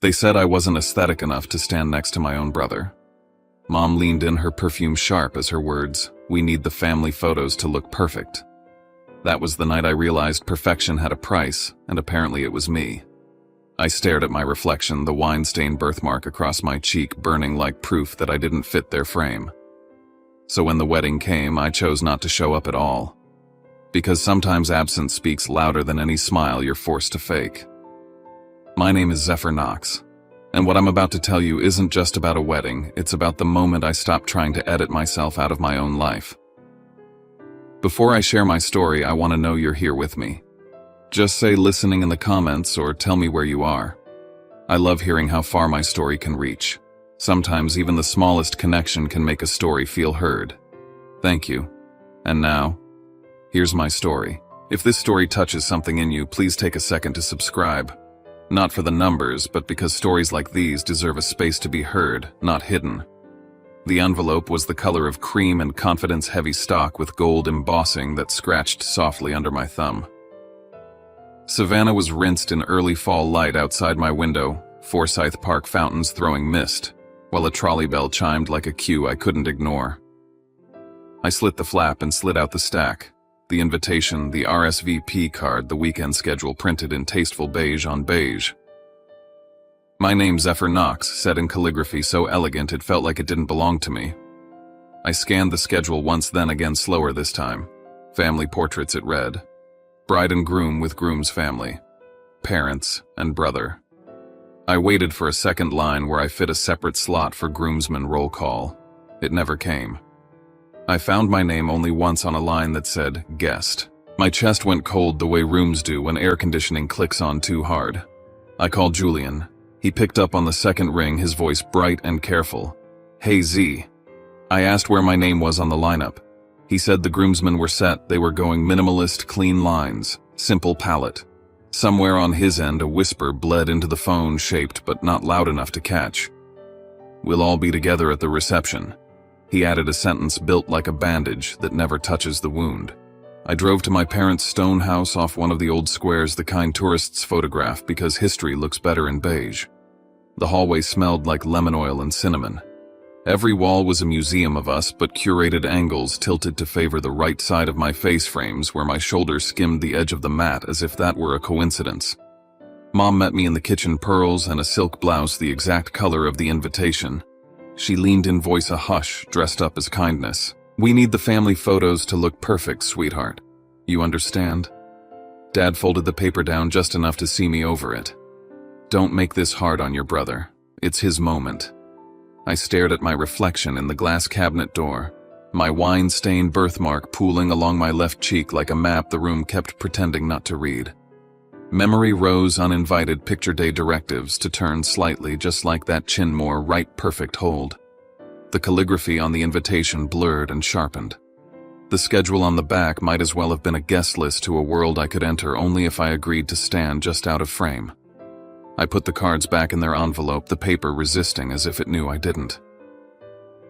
They said I wasn't aesthetic enough to stand next to my own brother. Mom leaned in, her perfume sharp as her words, "We need the family photos to look perfect." That was the night I realized perfection had a price, and apparently it was me. I stared at my reflection, the wine-stained birthmark across my cheek burning like proof that I didn't fit their frame. So when the wedding came, I chose not to show up at all. Because sometimes absence speaks louder than any smile you're forced to fake. My name is Zephyr Knox, and what I'm about to tell you isn't just about a wedding, it's about the moment I stopped trying to edit myself out of my own life. Before I share my story, I want to know you're here with me. Just say listening in the comments or tell me where you are. I love hearing how far my story can reach. Sometimes even the smallest connection can make a story feel heard. Thank you. And now, here's my story. If this story touches something in you, please take a second to subscribe. Not for the numbers, but because stories like these deserve a space to be heard, not hidden. The envelope was the color of cream and confidence-heavy stock with gold embossing that scratched softly under my thumb. Savannah was rinsed in early fall light outside my window, Forsyth Park fountains throwing mist, while a trolley bell chimed like a cue I couldn't ignore. I slit the flap and slid out the stack. The invitation, the RSVP card, the weekend schedule printed in tasteful beige on beige. My name, Zephyr Knox, said in calligraphy so elegant it felt like it didn't belong to me. I scanned the schedule once, then again, slower this time. Family portraits, it read. Bride and groom with groom's family. Parents and brother. I waited for a second line where I fit a separate slot for groomsman roll call. It never came. I found my name only once on a line that said, guest. My chest went cold the way rooms do when air conditioning clicks on too hard. I called Julian. He picked up on the second ring, his voice bright and careful. Hey Z. I asked where my name was on the lineup. He said the groomsmen were set, they were going minimalist, clean lines, simple palette. Somewhere on his end a whisper bled into the phone, shaped but not loud enough to catch. We'll all be together at the reception. He added a sentence built like a bandage that never touches the wound. I drove to my parents' stone house off one of the old squares the kind tourists photograph because history looks better in beige. The hallway smelled like lemon oil and cinnamon. Every wall was a museum of us, but curated angles tilted to favor the right side of my face frames where my shoulders skimmed the edge of the mat as if that were a coincidence. Mom met me in the kitchen, pearls and a silk blouse the exact color of the invitation. She leaned in, voice a hush, dressed up as kindness. We need the family photos to look perfect, sweetheart. You understand? Dad folded the paper down just enough to see me over it. Don't make this hard on your brother. It's his moment. I stared at my reflection in the glass cabinet door, my wine-stained birthmark pooling along my left cheek like a map the room kept pretending not to read. Memory rose uninvited, picture day directives to turn slightly, just like that Chinmore right perfect hold. The calligraphy on the invitation blurred and sharpened. The schedule on the back might as well have been a guest list to a world I could enter only if I agreed to stand just out of frame. I put the cards back in their envelope, the paper resisting as if it knew I didn't.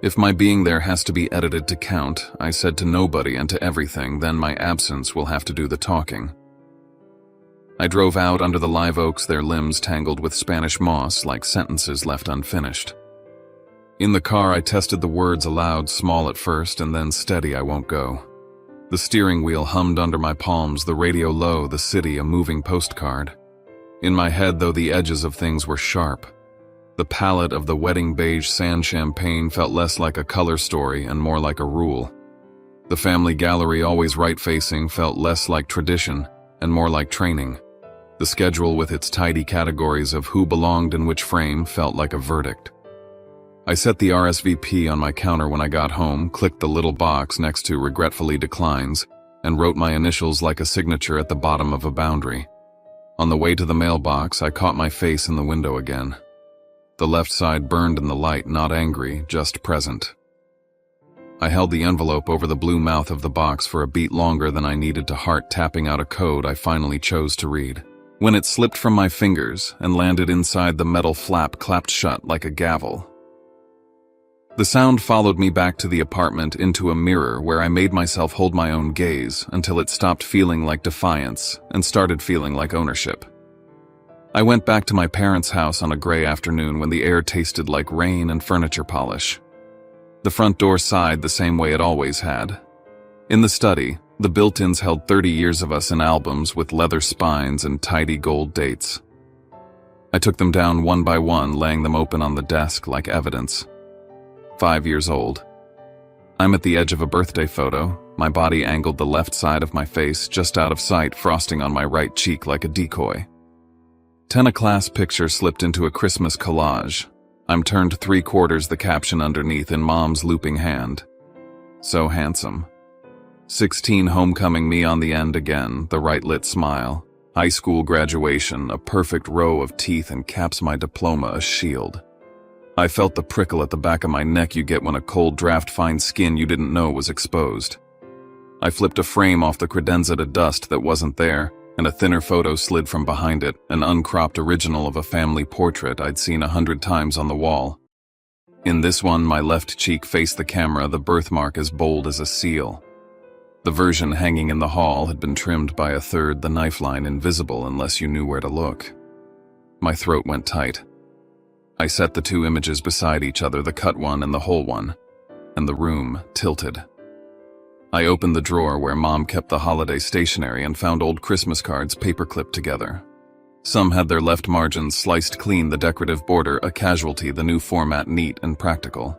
If my being there has to be edited to count, I said to nobody and to everything, then my absence will have to do the talking. I drove out under the live oaks, their limbs tangled with Spanish moss like sentences left unfinished. In the car, I tested the words aloud, small at first and then steady, I won't go. The steering wheel hummed under my palms, the radio low, the city a moving postcard. In my head, though, the edges of things were sharp. The palette of the wedding beige sand champagne felt less like a color story and more like a rule. The family gallery, always right-facing, felt less like tradition and more like training. The schedule with its tidy categories of who belonged in which frame felt like a verdict. I set the RSVP on my counter when I got home, clicked the little box next to regretfully declines, and wrote my initials like a signature at the bottom of a boundary. On the way to the mailbox, I caught my face in the window again. The left side burned in the light, not angry, just present. I held the envelope over the blue mouth of the box for a beat longer than I needed to heart tapping out a code I finally chose to read. When it slipped from my fingers and landed inside the metal flap, clapped shut like a gavel. The sound followed me back to the apartment, into a mirror where I made myself hold my own gaze until it stopped feeling like defiance and started feeling like ownership. I went back to my parents' house on a gray afternoon when the air tasted like rain and furniture polish. The front door sighed the same way it always had. In the study, the built-ins held 30 years of us in albums with leather spines and tidy gold dates. I took them down one by one, laying them open on the desk like evidence. 5 years old. I'm at the edge of a birthday photo, my body angled the left side of my face just out of sight, frosting on my right cheek like a decoy. 10 a class picture slipped into a Christmas collage. I'm turned 3/4 the caption underneath in mom's looping hand. So handsome. 16 homecoming me on the end again, the right lit smile. High school graduation, a perfect row of teeth and caps my diploma a shield. I felt the prickle at the back of my neck you get when a cold draft finds skin you didn't know was exposed. I flipped a frame off the credenza to dust that wasn't there, and a thinner photo slid from behind it, an uncropped original of a family portrait I'd seen 100 times on the wall. In this one, my left cheek faced the camera, the birthmark as bold as a seal. The version hanging in the hall had been trimmed by a third, the knife line invisible unless you knew where to look. My throat went tight. I set the two images beside each other, the cut one and the whole one, and the room tilted. I opened the drawer where Mom kept the holiday stationery and found old Christmas cards paper-clipped together. Some had their left margins sliced clean, the decorative border a casualty, the new format neat and practical.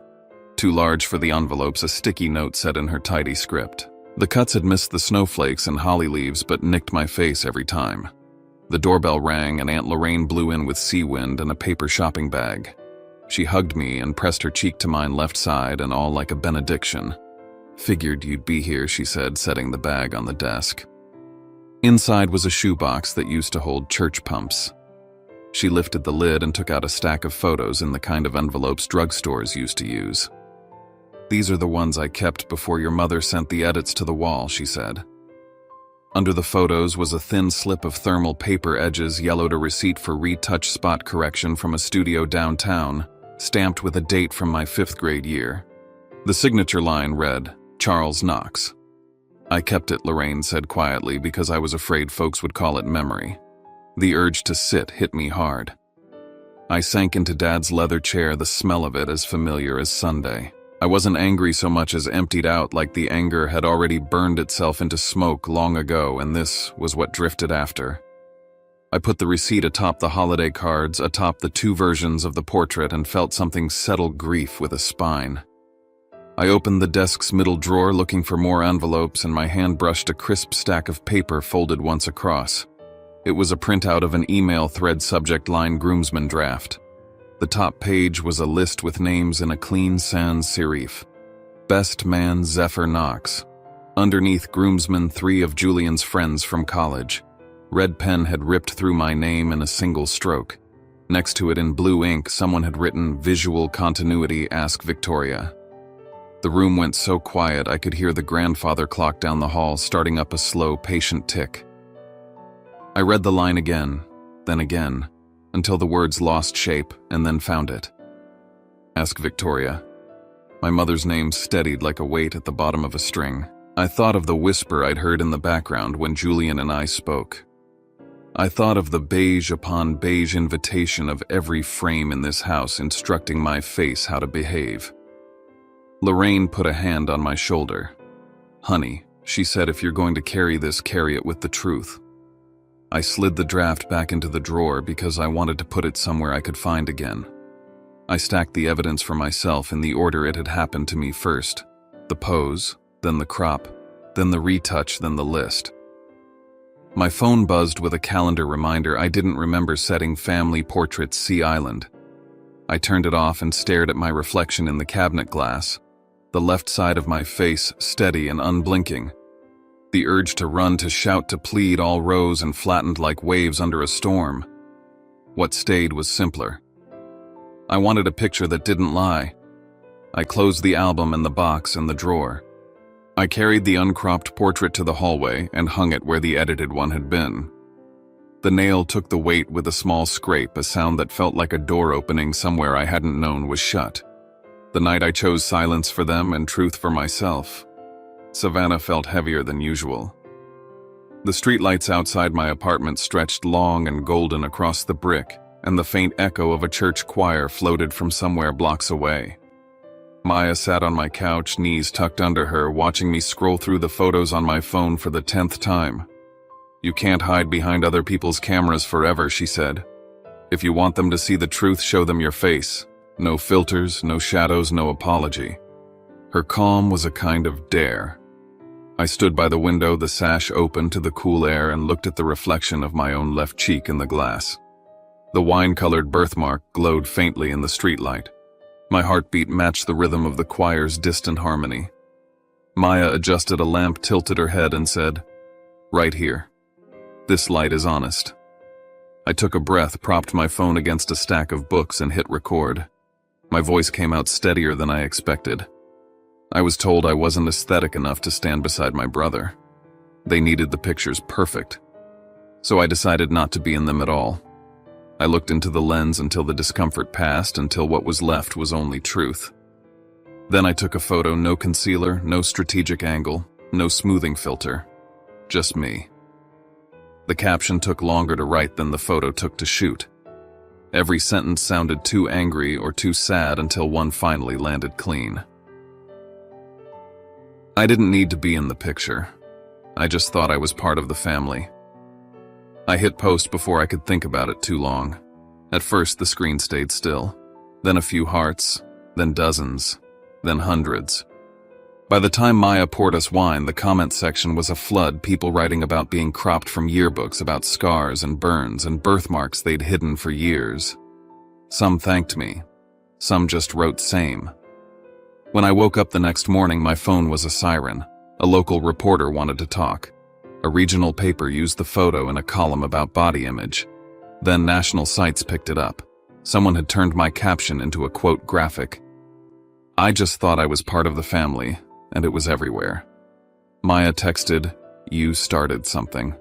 Too large for the envelopes, a sticky note said in her tidy script. The cuts had missed the snowflakes and holly leaves but nicked my face every time. The doorbell rang and Aunt Lorraine blew in with sea wind and a paper shopping bag. She hugged me and pressed her cheek to mine left side, and all like a benediction. "Figured you'd be here," she said, setting the bag on the desk. Inside was a shoebox that used to hold church pumps. She lifted the lid and took out a stack of photos in the kind of envelopes drugstores used to use. "These are the ones I kept before your mother sent the edits to the wall," she said. Under the photos was a thin slip of thermal paper, edges yellowed a receipt for retouch spot correction from a studio downtown, stamped with a date from my 5th grade year. The signature line read, "Charles Knox." "I kept it," Lorraine said quietly, "because I was afraid folks would call it memory." The urge to sit hit me hard. I sank into Dad's leather chair, the smell of it as familiar as Sunday. I wasn't angry so much as emptied out, like the anger had already burned itself into smoke long ago, and this was what drifted after. I put the receipt atop the holiday cards, atop the 2 versions of the portrait, and felt something settle grief with a spine. I opened the desk's middle drawer looking for more envelopes, and my hand brushed a crisp stack of paper folded once across. It was a printout of an email thread, subject line groomsman draft. The top page was a list with names in a clean sans serif. Best man Zephyr Knox. Underneath, groomsmen 3 of Julian's friends from college. Red pen had ripped through my name in a single stroke. Next to it in blue ink, someone had written, "Visual continuity, ask Victoria." The room went so quiet I could hear the grandfather clock down the hall starting up a slow, patient tick. I read the line again, then again, until the words lost shape, and then found it. "Ask Victoria." My mother's name steadied like a weight at the bottom of a string. I thought of the whisper I'd heard in the background when Julian and I spoke. I thought of the beige upon beige invitation of every frame in this house instructing my face how to behave. Lorraine put a hand on my shoulder. "Honey," she said, "if you're going to carry this, carry it with the truth." I slid the draft back into the drawer because I wanted to put it somewhere I could find again. I stacked the evidence for myself in the order it had happened to me first. The pose, then the crop, then the retouch, then the list. My phone buzzed with a calendar reminder. I didn't remember setting family portraits Sea Island. I turned it off and stared at my reflection in the cabinet glass, the left side of my face steady and unblinking. The urge to run, to shout, to plead all rose and flattened like waves under a storm. What stayed was simpler. I wanted a picture that didn't lie. I closed the album and the box and the drawer. I carried the uncropped portrait to the hallway and hung it where the edited one had been. The nail took the weight with a small scrape, a sound that felt like a door opening somewhere I hadn't known was shut. The night I chose silence for them and truth for myself, Savannah felt heavier than usual. The streetlights outside my apartment stretched long and golden across the brick, and the faint echo of a church choir floated from somewhere blocks away. Maya sat on my couch, knees tucked under her, watching me scroll through the photos on my phone for the 10th time. "You can't hide behind other people's cameras forever," she said. "If you want them to see the truth, show them your face. No filters, no shadows, no apology." Her calm was a kind of dare. I stood by the window, the sash open to the cool air, and looked at the reflection of my own left cheek in the glass. The wine-colored birthmark glowed faintly in the streetlight. My heartbeat matched the rhythm of the choir's distant harmony. Maya adjusted a lamp, tilted her head, and said, "Right here. This light is honest." I took a breath, propped my phone against a stack of books, and hit record. My voice came out steadier than I expected. I was told I wasn't aesthetic enough to stand beside my brother. They needed the pictures perfect. So I decided not to be in them at all. I looked into the lens until the discomfort passed, until what was left was only truth. Then I took a photo, no concealer, no strategic angle, no smoothing filter. Just me. The caption took longer to write than the photo took to shoot. Every sentence sounded too angry or too sad until one finally landed clean. I didn't need to be in the picture. I just thought I was part of the family. I hit post before I could think about it too long. At first, the screen stayed still. Then a few hearts, then dozens, then hundreds. By the time Maya poured us wine, the comment section was a flood, people writing about being cropped from yearbooks, about scars and burns and birthmarks they'd hidden for years. Some thanked me. Some just wrote same. When I woke up the next morning, my phone was a siren. A local reporter wanted to talk. A regional paper used the photo in a column about body image. Then national sites picked it up. Someone had turned my caption into a quote graphic. I just thought I was part of the family, and it was everywhere. Maya texted, "You started something."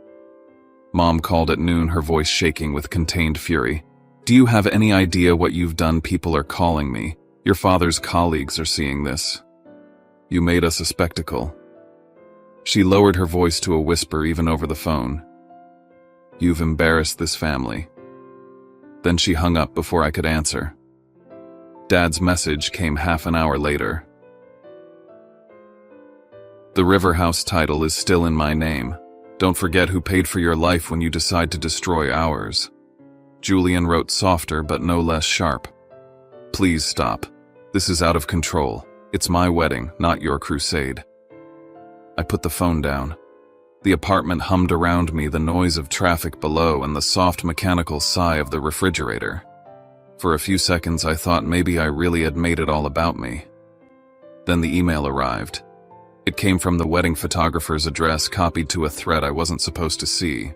Mom called at noon, her voice shaking with contained fury. "Do you have any idea what you've done? People are calling me. Your father's colleagues are seeing this. You made us a spectacle." She lowered her voice to a whisper even over the phone. "You've embarrassed this family." Then she hung up before I could answer. Dad's message came half an hour later. "The River House title is still in my name. Don't forget who paid for your life when you decide to destroy ours." Julian wrote softer but no less sharp. "Please stop. This is out of control. It's my wedding, not your crusade." I put the phone down. The apartment hummed around me, the noise of traffic below and the soft mechanical sigh of the refrigerator. For a few seconds I thought maybe I really had made it all about me. Then the email arrived. It came from the wedding photographer's address, copied to a thread I wasn't supposed to see.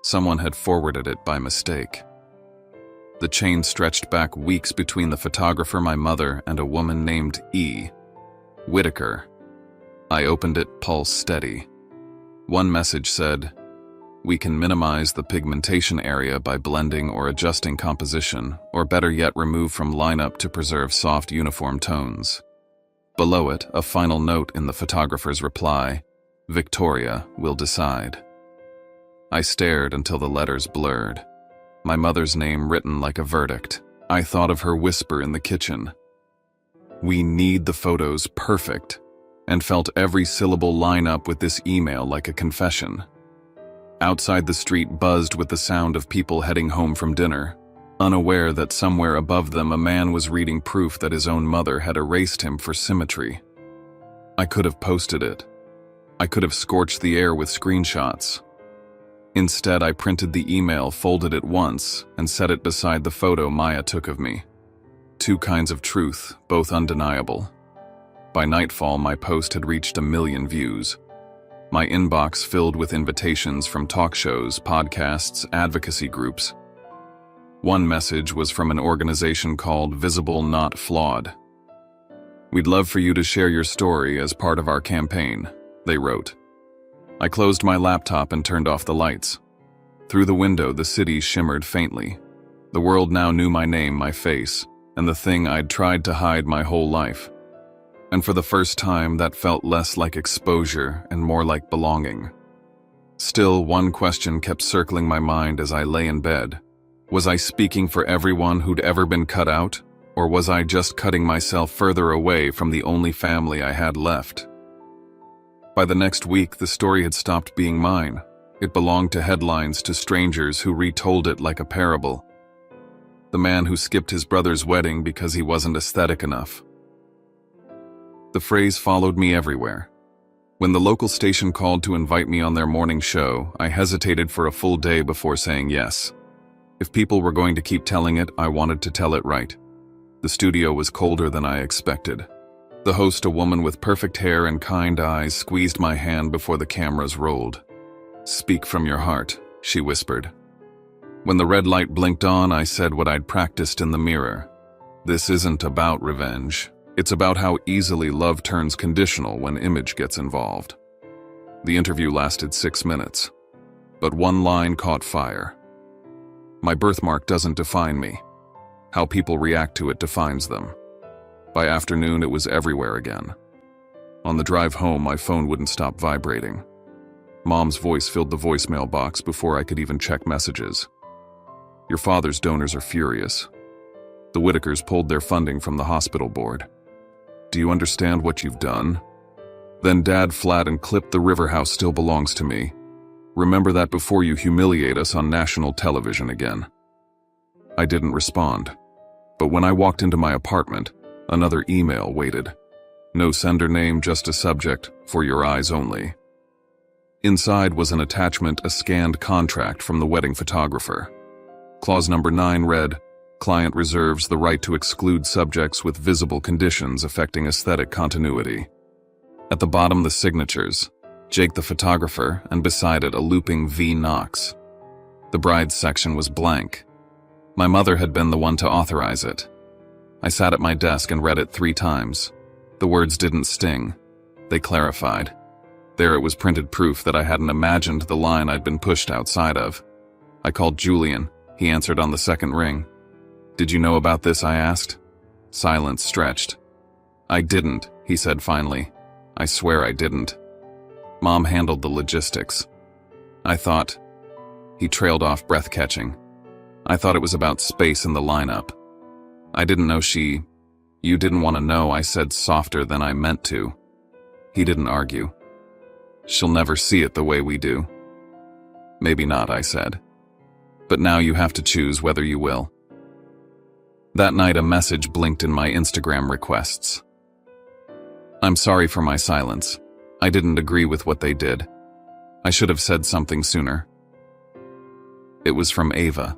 Someone had forwarded it by mistake. The chain stretched back weeks between the photographer, my mother, and a woman named E. Whitaker. I opened it, pulse steady. One message said, "We can minimize the pigmentation area by blending or adjusting composition, or better yet remove from lineup to preserve soft uniform tones." Below it, a final note in the photographer's reply, "Victoria will decide." I stared until the letters blurred. My mother's name written like a verdict. I thought of her whisper in the kitchen. "We need the photos perfect," and felt every syllable line up with this email like a confession. Outside, the street buzzed with the sound of people heading home from dinner, unaware that somewhere above them a man was reading proof that his own mother had erased him for symmetry. I could have posted it. I could have scorched the air with screenshots. Instead, I printed the email, folded it once, and set it beside the photo Maya took of me. Two kinds of truth, both undeniable. By nightfall, my post had reached 1 million views. My inbox filled with invitations from talk shows, podcasts, advocacy groups. One message was from an organization called Visible Not Flawed. "We'd love for you to share your story as part of our campaign," they wrote. I closed my laptop and turned off the lights. Through the window, the city shimmered faintly. The world now knew my name, my face, and the thing I'd tried to hide my whole life. And for the first time, that felt less like exposure and more like belonging. Still, one question kept circling my mind as I lay in bed. Was I speaking for everyone who'd ever been cut out, or was I just cutting myself further away from the only family I had left? By the next week, the story had stopped being mine. It belonged to headlines, to strangers who retold it like a parable. The man who skipped his brother's wedding because he wasn't aesthetic enough. The phrase followed me everywhere. When the local station called to invite me on their morning show, I hesitated for a full day before saying yes. If people were going to keep telling it, I wanted to tell it right. The studio was colder than I expected. The host, a woman with perfect hair and kind eyes, squeezed my hand before the cameras rolled. "Speak from your heart," she whispered. When the red light blinked on, I said what I'd practiced in the mirror. This isn't about revenge. It's about how easily love turns conditional when image gets involved. The interview lasted 6 minutes, but one line caught fire. My birthmark doesn't define me. How people react to it defines them. By afternoon, it was everywhere again. On the drive home, my phone wouldn't stop vibrating. Mom's voice filled the voicemail box before I could even check messages. "Your father's donors are furious. The Whitakers pulled their funding from the hospital board. Do you understand what you've done? Then Dad flat and clipped the River House still belongs to me. Remember that before you humiliate us on national television again." I didn't respond, but when I walked into my apartment, another email waited. No sender name, just a subject, "For your eyes only." Inside was an attachment, a scanned contract from the wedding photographer. Clause number 9 read, "Client reserves the right to exclude subjects with visible conditions affecting aesthetic continuity." At the bottom, the signatures, Jake the photographer, and beside it a looping V. Knox. The bride's section was blank. My mother had been the one to authorize it. I sat at my desk and read it 3 times. The words didn't sting. They clarified. There it was, printed proof that I hadn't imagined the line I'd been pushed outside of. I called Julian. He answered on the second ring. "Did you know about this?" I asked. Silence stretched. "I didn't," he said finally. "I swear I didn't. Mom handled the logistics. I thought..." He trailed off, breath-catching. "I thought it was about space in the lineup. I didn't know she..." "You didn't want to know," I said softer than I meant to. He didn't argue. "She'll never see it the way we do." "Maybe not," I said. "But now you have to choose whether you will." That night, a message blinked in my Instagram requests. "I'm sorry for my silence. I didn't agree with what they did. I should have said something sooner." It was from Ava.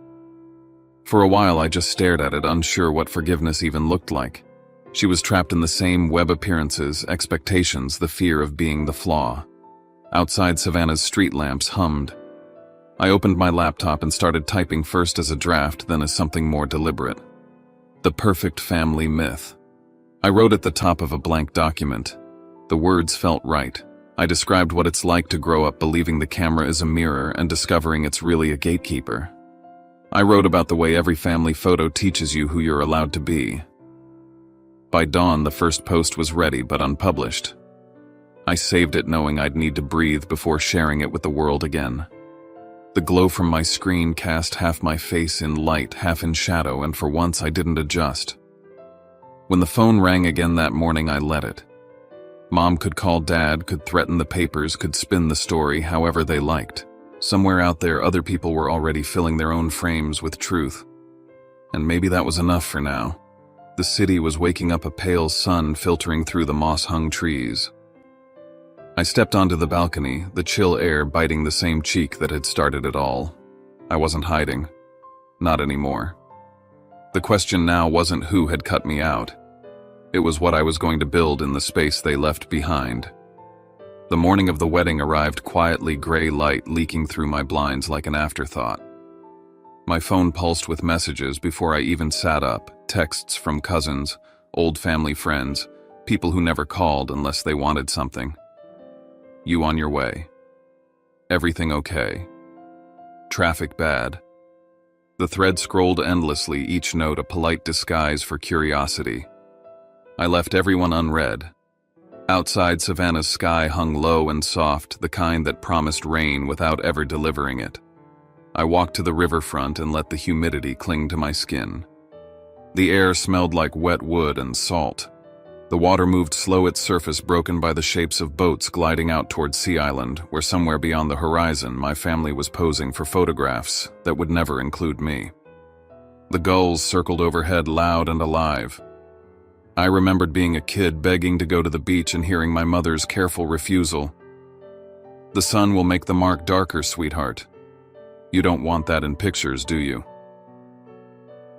For a while, I just stared at it, unsure what forgiveness even looked like. She was trapped in the same web appearances, expectations, the fear of being the flaw. Outside, Savannah's street lamps hummed. I opened my laptop and started typing, first as a draft, then as something more deliberate. The perfect family myth. I wrote at the top of a blank document. The words felt right. I described what it's like to grow up believing the camera is a mirror and discovering it's really a gatekeeper. I wrote about the way every family photo teaches you who you're allowed to be. By dawn, the first post was ready but unpublished. I saved it knowing I'd need to breathe before sharing it with the world again. The glow from my screen cast half my face in light, half in shadow, and for once I didn't adjust. When the phone rang again that morning, I let it. Mom could call Dad, could threaten the papers, could spin the story however they liked. Somewhere out there, other people were already filling their own frames with truth. And maybe that was enough for now. The city was waking up, a pale sun filtering through the moss-hung trees. I stepped onto the balcony, the chill air biting the same cheek that had started it all. I wasn't hiding. Not anymore. The question now wasn't who had cut me out. It was what I was going to build in the space they left behind. The morning of the wedding arrived quietly, gray light leaking through my blinds like an afterthought. My phone pulsed with messages before I even sat up, texts from cousins, old family friends, people who never called unless they wanted something. "You on your way? Everything okay? Traffic bad?" The thread scrolled endlessly, each note a polite disguise for curiosity. I left everyone unread. Outside, Savannah's sky hung low and soft, the kind that promised rain without ever delivering it. I walked to the riverfront and let the humidity cling to my skin. The air smelled like wet wood and salt. The water moved slow, its surface broken by the shapes of boats gliding out toward Sea Island, where somewhere beyond the horizon my family was posing for photographs that would never include me. The gulls circled overhead loud and alive. I remembered being a kid begging to go to the beach and hearing my mother's careful refusal. "The sun will make the mark darker, sweetheart. You don't want that in pictures, do you?"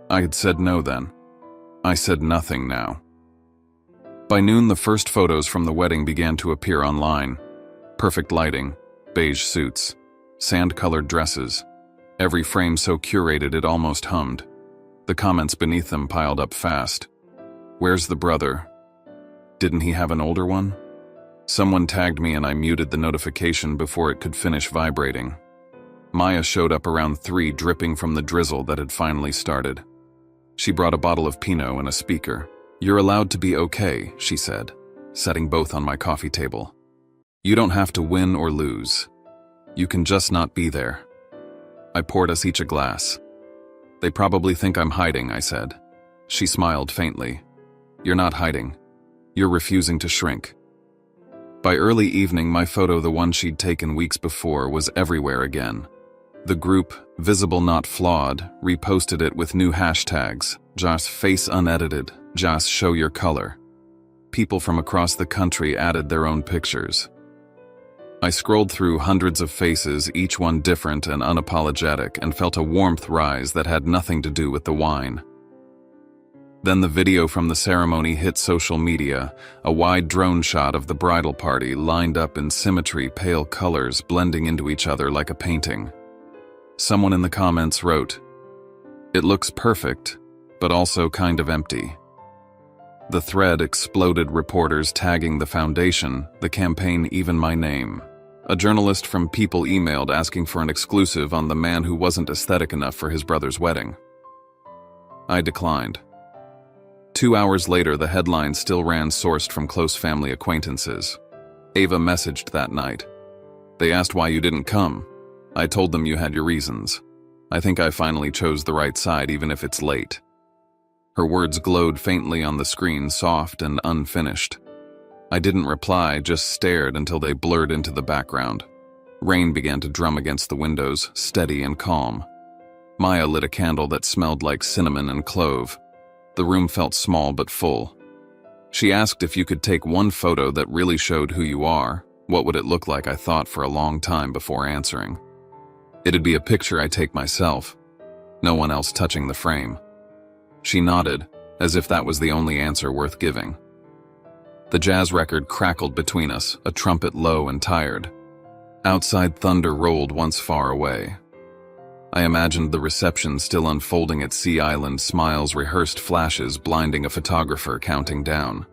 I had said no then. I said nothing now. By noon, the first photos from the wedding began to appear online. Perfect lighting, beige suits, sand-colored dresses, every frame so curated it almost hummed. The comments beneath them piled up fast. "Where's the brother? Didn't he have an older one?" Someone tagged me and I muted the notification before it could finish vibrating. Maya showed up around 3, dripping from the drizzle that had finally started. She brought a bottle of Pinot and a speaker. "You're allowed to be okay," she said, setting both on my coffee table. "You don't have to win or lose. You can just not be there." I poured us each a glass. "They probably think I'm hiding," I said. She smiled faintly. "You're not hiding. You're refusing to shrink." By early evening, my photo, the one she'd taken weeks before, was everywhere again. The group, Visible Not Flawed, reposted it with new hashtags: Joss Face Unedited, Joss Show Your Color. People from across the country added their own pictures. I scrolled through hundreds of faces, each one different and unapologetic, and felt a warmth rise that had nothing to do with the wine. Then the video from the ceremony hit social media, a wide drone shot of the bridal party lined up in symmetry, pale colors blending into each other like a painting. Someone in the comments wrote, "It looks perfect, but also kind of empty." The thread exploded, reporters tagging the foundation, the campaign, even my name. A journalist from People emailed asking for an exclusive on the man who wasn't aesthetic enough for his brother's wedding. I declined. 2 hours later, the headline still ran, sourced from close family acquaintances. Ava messaged that night. "They asked why you didn't come. I told them you had your reasons. I think I finally chose the right side, even if it's late." Her words glowed faintly on the screen, soft and unfinished. I didn't reply, just stared until they blurred into the background. Rain began to drum against the windows, steady and calm. Maya lit a candle that smelled like cinnamon and clove. The room felt small but full. She asked if you could take one photo that really showed who you are. What would it look like? I thought for a long time before answering. It'd be a picture I take myself, no one else touching the frame. She nodded, as if that was the only answer worth giving. The jazz record crackled between us, a trumpet low and tired. Outside, thunder rolled once far away. I imagined the reception still unfolding at Sea Island, smiles, rehearsed flashes blinding a photographer counting down.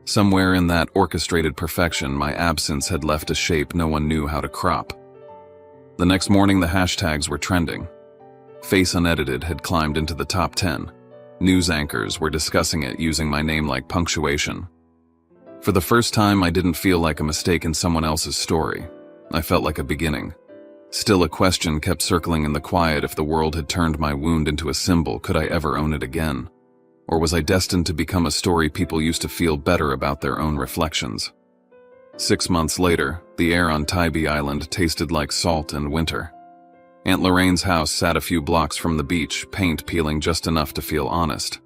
Somewhere in that orchestrated perfection, my absence had left a shape no one knew how to crop. The next morning, the hashtags were trending. Face Unedited had climbed into the top 10. News anchors were discussing it using my name like punctuation. For the first time, I didn't feel like a mistake in someone else's story. I felt like a beginning. Still, a question kept circling in the quiet. If the world had turned my wound into a symbol, could I ever own it again? Or was I destined to become a story people used to feel better about their own reflections? 6 months later, the air on Tybee Island tasted like salt and winter. Aunt Lorraine's house sat a few blocks from the beach, paint peeling just enough to feel honest.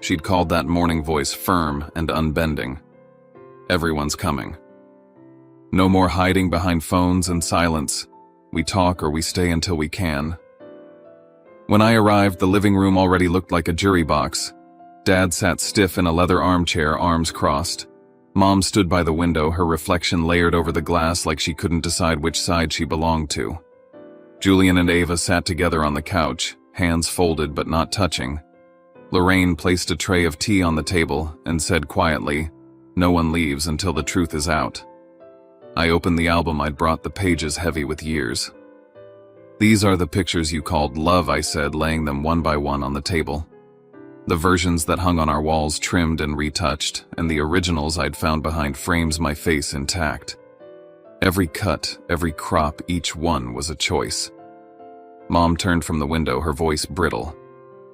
She'd called that morning voice firm and unbending. Everyone's coming. No more hiding behind phones and silence. We talk or we stay until we can. When I arrived, the living room already looked like a jury box. Dad sat stiff in a leather armchair, arms crossed. Mom stood by the window, her reflection layered over the glass like she couldn't decide which side she belonged to. Julian and Ava sat together on the couch, hands folded but not touching. Lorraine placed a tray of tea on the table and said quietly, "No one leaves until the truth is out." I opened the album I'd brought, the pages heavy with years. "These are the pictures you called love," I said, laying them one by one on the table. The versions that hung on our walls trimmed and retouched, and the originals I'd found behind frames, my face intact. Every cut, every crop, each one was a choice. Mom turned from the window, her voice brittle.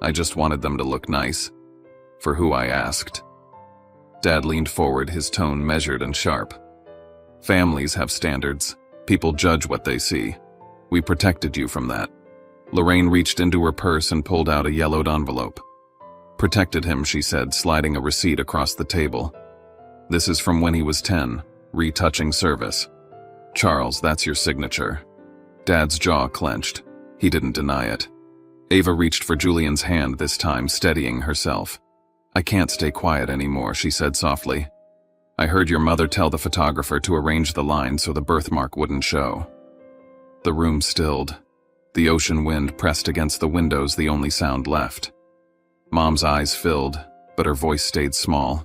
I just wanted them to look nice. For who, I asked. Dad leaned forward, his tone measured and sharp. Families have standards. People judge what they see. We protected you from that. Lorraine reached into her purse and pulled out a yellowed envelope. Protected him, she said, sliding a receipt across the table. This is from when he was 10, retouching service. Charles, that's your signature. Dad's jaw clenched. He didn't deny it. Ava reached for Julian's hand this time, steadying herself. I can't stay quiet anymore, she said softly. I heard your mother tell the photographer to arrange the line so the birthmark wouldn't show. The room stilled. The ocean wind pressed against the windows, the only sound left. Mom's eyes filled, but her voice stayed small.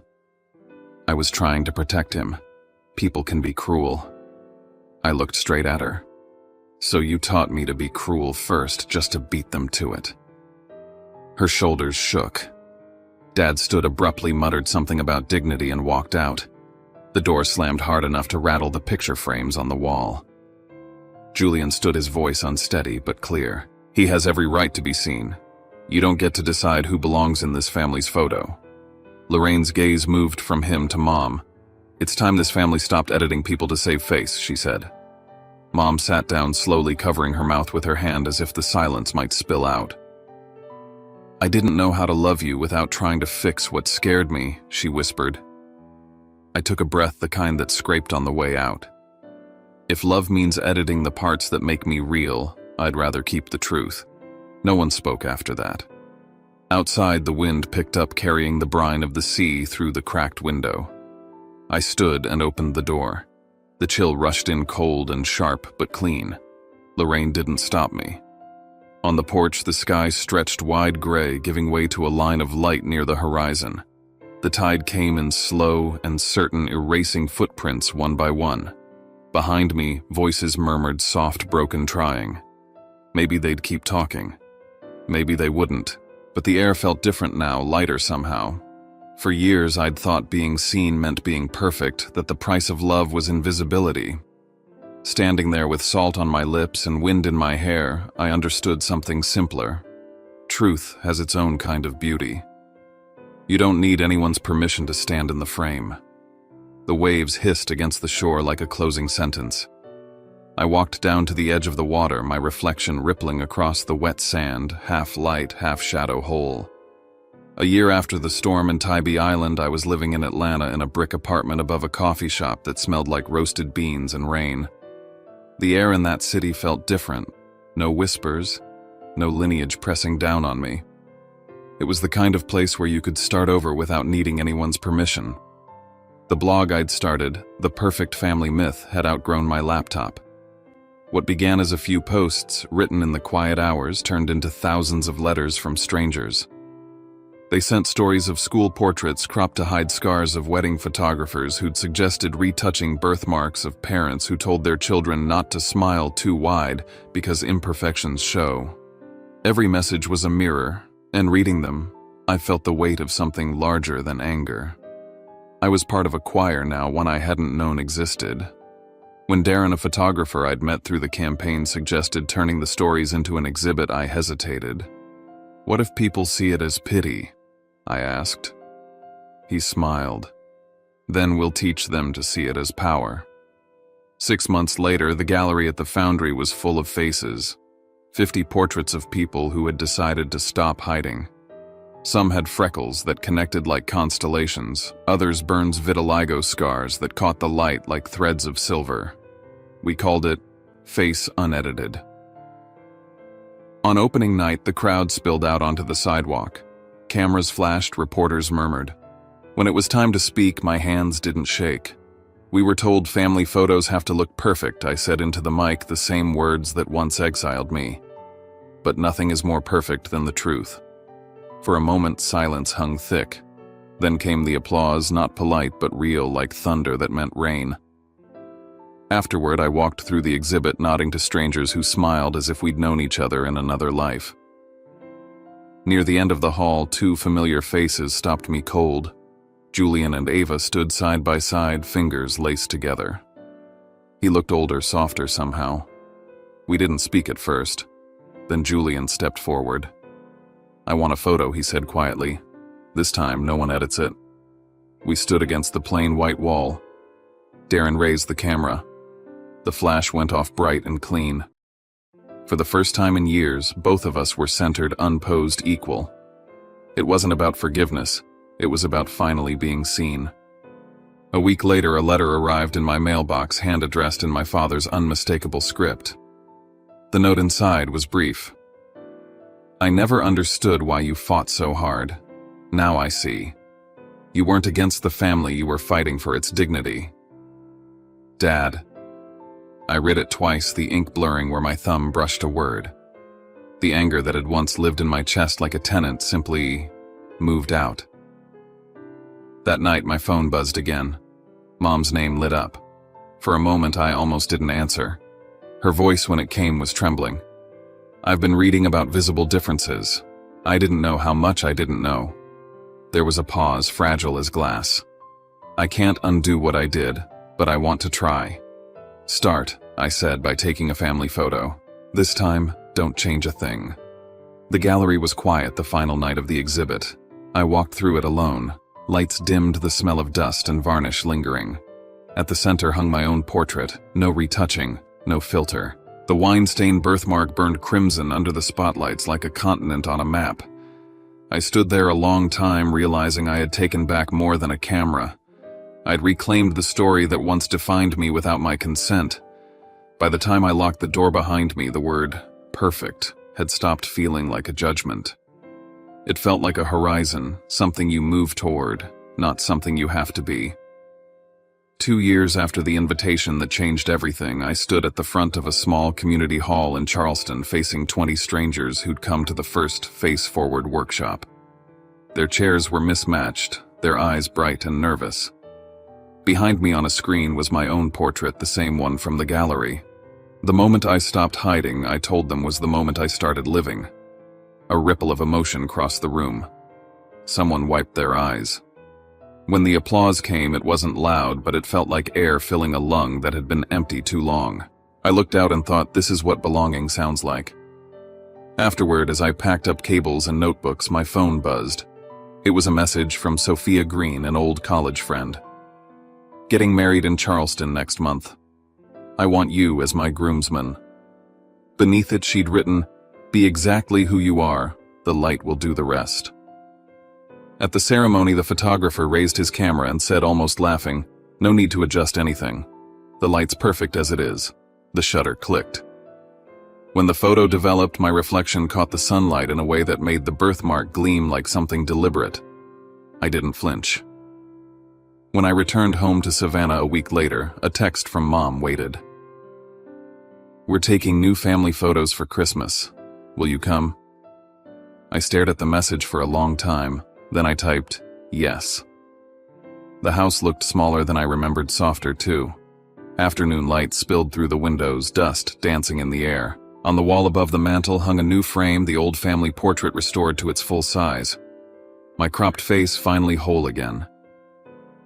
I was trying to protect him. People can be cruel. I looked straight at her. So you taught me to be cruel first, just to beat them to it. Her shoulders shook. Dad stood abruptly, muttered something about dignity, and walked out. The door slammed hard enough to rattle the picture frames on the wall. Julian stood, his voice unsteady but clear. He has every right to be seen. You don't get to decide who belongs in this family's photo. Lorraine's gaze moved from him to Mom. It's time this family stopped editing people to save face, she said. Mom sat down, slowly covering her mouth with her hand as if the silence might spill out. I didn't know how to love you without trying to fix what scared me, she whispered. I took a breath, the kind that scraped on the way out. If love means editing the parts that make me real, I'd rather keep the truth. No one spoke after that. Outside, the wind picked up, carrying the brine of the sea through the cracked window. I stood and opened the door. The chill rushed in, cold and sharp, but clean. Lorraine didn't stop me. On the porch, the sky stretched wide gray, giving way to a line of light near the horizon. The tide came in slow and certain, erasing footprints one by one. Behind me, voices murmured, soft, broken, trying. Maybe they'd keep talking. Maybe they wouldn't. But the air felt different now, lighter somehow. For years, I'd thought being seen meant being perfect, that the price of love was invisibility. Standing there with salt on my lips and wind in my hair, I understood something simpler. Truth has its own kind of beauty. You don't need anyone's permission to stand in the frame. The waves hissed against the shore like a closing sentence. I walked down to the edge of the water, my reflection rippling across the wet sand, half light, half shadow hole. A year after the storm in Tybee Island, I was living in Atlanta in a brick apartment above a coffee shop that smelled like roasted beans and rain. The air in that city felt different. No whispers, no lineage pressing down on me. It was the kind of place where you could start over without needing anyone's permission. The blog I'd started, The Perfect Family Myth, had outgrown my laptop. What began as a few posts written in the quiet hours turned into thousands of letters from strangers. They sent stories of school portraits cropped to hide scars of wedding photographers who'd suggested retouching birthmarks of parents who told their children not to smile too wide because imperfections show. Every message was a mirror, and reading them, I felt the weight of something larger than anger. I was part of a choir now, one I hadn't known existed. When Darren, a photographer I'd met through the campaign, suggested turning the stories into an exhibit, I hesitated. What if people see it as pity? I asked. He smiled. Then we'll teach them to see it as power. 6 months later, the gallery at the Foundry was full of faces. 50 portraits of people who had decided to stop hiding. Some had freckles that connected like constellations, others Burns vitiligo scars that caught the light like threads of silver. We called it Face Unedited. On opening night, the crowd spilled out onto the sidewalk. Cameras flashed, reporters murmured. When it was time to speak, my hands didn't shake. We were told family photos have to look perfect, I said into the mic, the same words that once exiled me. But nothing is more perfect than the truth. For a moment, silence hung thick. Then came the applause, not polite but real, like thunder that meant rain. Afterward, I walked through the exhibit, nodding to strangers who smiled as if we'd known each other in another life. Near the end of the hall, two familiar faces stopped me cold. Julian and Ava stood side by side, fingers laced together. He looked older, softer somehow. We didn't speak at first. Then Julian stepped forward. "I want a photo," he said quietly. This time, no one edits it. We stood against the plain white wall. Darren raised the camera. The flash went off bright and clean. For the first time in years, both of us were centered, unposed, equal. It wasn't about forgiveness. It was about finally being seen. A week later, a letter arrived in my mailbox, hand-addressed in my father's unmistakable script. The note inside was brief. "I never understood why you fought so hard. Now I see. You weren't against the family, you were fighting for its dignity. Dad." I read it twice, the ink blurring where my thumb brushed a word. The anger that had once lived in my chest like a tenant simply moved out. That night, my phone buzzed again. Mom's name lit up. For a moment, I almost didn't answer. Her voice, when it came, was trembling. "I've been reading about visible differences. I didn't know how much I didn't know." There was a pause, fragile as glass. "I can't undo what I did, but I want to try." "Start," I said, "by taking a family photo. This time, don't change a thing." The gallery was quiet the final night of the exhibit. I walked through it alone. Lights dimmed, the smell of dust and varnish lingering. At the center hung my own portrait, no retouching, no filter. The wine-stained birthmark burned crimson under the spotlights like a continent on a map. I stood there a long time, realizing I had taken back more than a camera. I'd reclaimed the story that once defined me without my consent. By the time I locked the door behind me, the word "perfect" had stopped feeling like a judgment. It felt like a horizon, something you move toward, not something you have to be. 2 years after the invitation that changed everything, I stood at the front of a small community hall in Charleston, facing 20 strangers who'd come to the first Face Forward workshop. Their chairs were mismatched, their eyes bright and nervous. Behind me on a screen was my own portrait, the same one from the gallery. The moment I stopped hiding, I told them, was the moment I started living. A ripple of emotion crossed the room. Someone wiped their eyes. When the applause came, it wasn't loud, but it felt like air filling a lung that had been empty too long. I looked out and thought, this is what belonging sounds like. Afterward, as I packed up cables and notebooks, my phone buzzed. It was a message from Sophia Green, an old college friend. "Getting married in Charleston next month. I want you as my groomsman." Beneath it, she'd written, "Be exactly who you are. The light will do the rest." At the ceremony, the photographer raised his camera and said, almost laughing, "No need to adjust anything. The light's perfect as it is." The shutter clicked. When the photo developed, my reflection caught the sunlight in a way that made the birthmark gleam like something deliberate. I didn't flinch. When I returned home to Savannah a week later, a text from Mom waited. "We're taking new family photos for Christmas. Will you come?" I stared at the message for a long time. Then I typed, "Yes." The house looked smaller than I remembered, softer too. Afternoon light spilled through the windows, dust dancing in the air. On the wall above the mantel hung a new frame, the old family portrait restored to its full size. My cropped face finally whole again.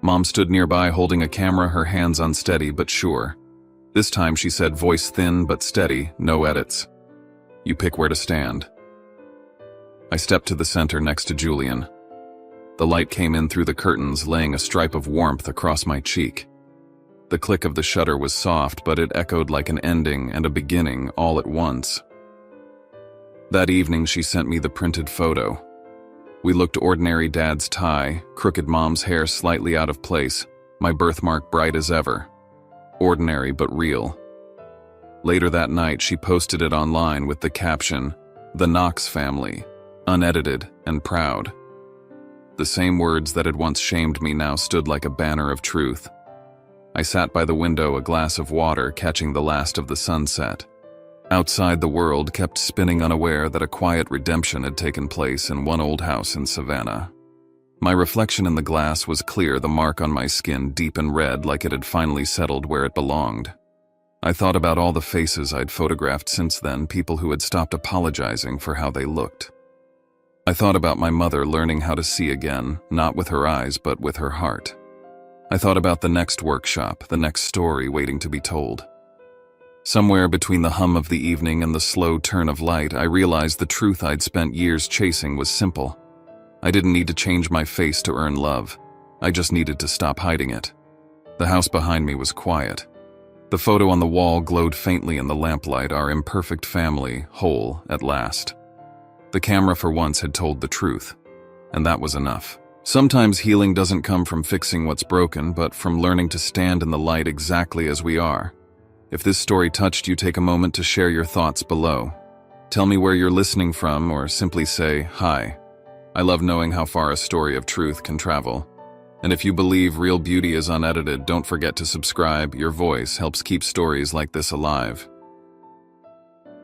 Mom stood nearby holding a camera, her hands unsteady but sure. This time she said, voice thin but steady, "No edits. You pick where to stand." I stepped to the center next to Julian. The light came in through the curtains, laying a stripe of warmth across my cheek. The click of the shutter was soft, but it echoed like an ending and a beginning all at once. That evening, she sent me the printed photo. We looked ordinary: Dad's tie, crooked Mom's hair slightly out of place, my birthmark bright as ever. Ordinary but real. Later that night, she posted it online with the caption, "The Knox family, unedited and proud." The same words that had once shamed me now stood like a banner of truth. I sat by the window, a glass of water, catching the last of the sunset. Outside, the world kept spinning, unaware that a quiet redemption had taken place in one old house in Savannah. My reflection in the glass was clear, the mark on my skin deep and red, like it had finally settled where it belonged. I thought about all the faces I'd photographed since then, people who had stopped apologizing for how they looked. I thought about my mother learning how to see again, not with her eyes, but with her heart. I thought about the next workshop, the next story waiting to be told. Somewhere between the hum of the evening and the slow turn of light, I realized the truth I'd spent years chasing was simple. I didn't need to change my face to earn love. I just needed to stop hiding it. The house behind me was quiet. The photo on the wall glowed faintly in the lamplight, our imperfect family, whole at last. The camera for once had told the truth, and that was enough. Sometimes healing doesn't come from fixing what's broken, but from learning to stand in the light exactly as we are. If this story touched you, take a moment to share your thoughts below. Tell me where you're listening from, or simply say, hi. I love knowing how far a story of truth can travel. And if you believe real beauty is unedited, don't forget to subscribe. Your voice helps keep stories like this alive.